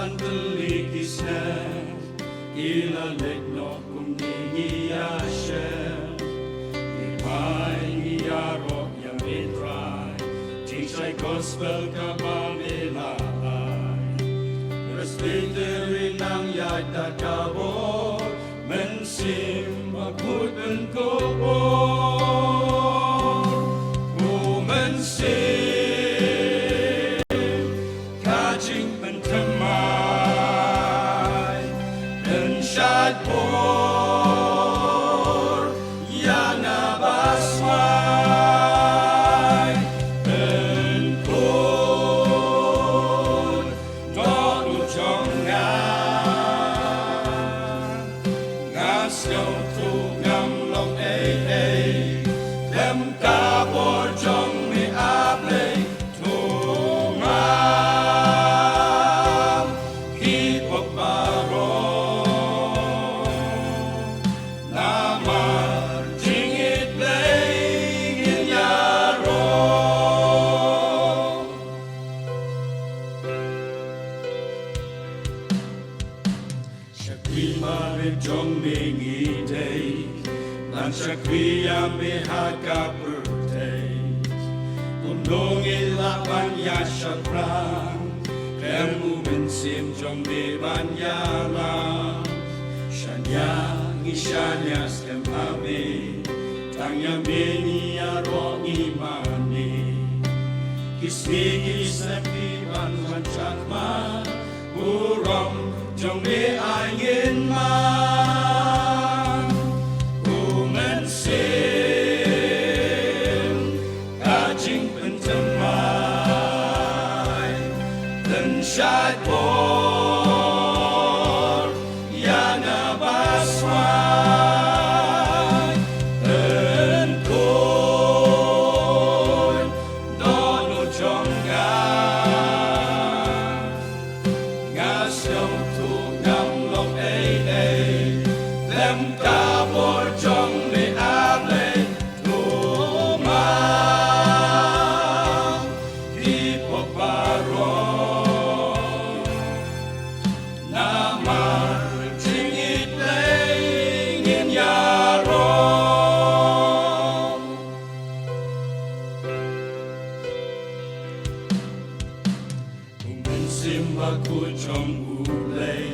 sandalikisne ilalit no kumningiyashe Ipai ngiyaro yamitrai Teachai gospel kabamilai Respeterin ang yata kabor Mensim maghut benkobor Mensim kajing pentemai Ensyad bor yang abasmai Enkun dot ujongan Ngasyo tu ngam long Lem kabor jong mi able Tumam hipok baro Namar jingit blay yaro Shakwi mare jong mingi day Lan shakwi ambe haka birthday Kundong ilapan ya syafran Kemu mensim jong be banyalam Shanyang isyanya stem ame Tangya beni aro imani Kismi kisnepi ban chakma Uram jong be angin man Mensim kajing pentemai Lensyad bor yang abaswai Enkun dono jonggan Ngasyong tu ngam long Lem kabor jong le able Tumam hipok baro Namar jingit lengin yaro Mensim baku jong ulay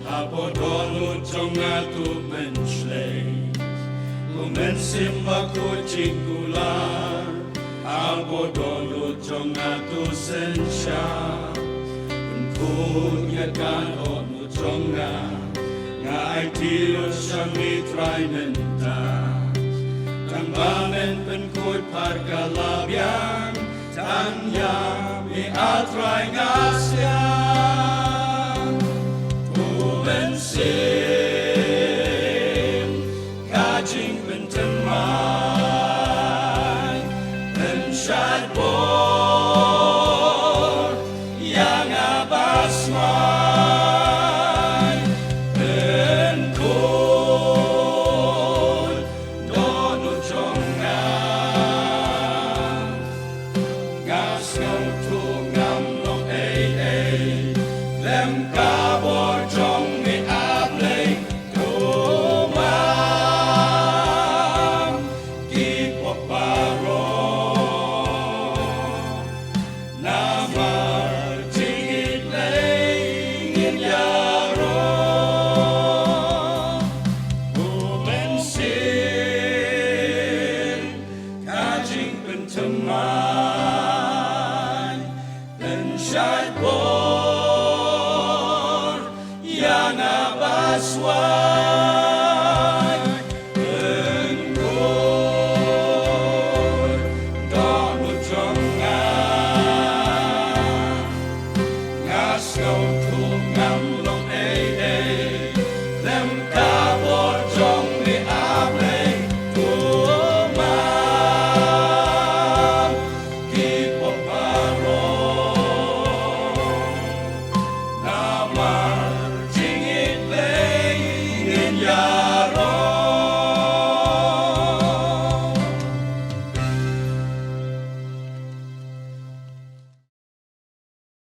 Apodolo jong atu menslay Mensim baku cikular Apodolo jong atu sensya Kunya kan onu jonga Ngai tilo syangitrai nenta Tambamen penkut pargalabyang Tanya mi atrai ngasyang Mensim kajing pentemai Ensyad bor yang abasmai Enkun dono jongan Ngasyong tu ngam long Lem kabor jong mi able Tumam hipok baro Namar jingit lengin yaro Mensim kajing pentemai Ensyad bor yang abaswai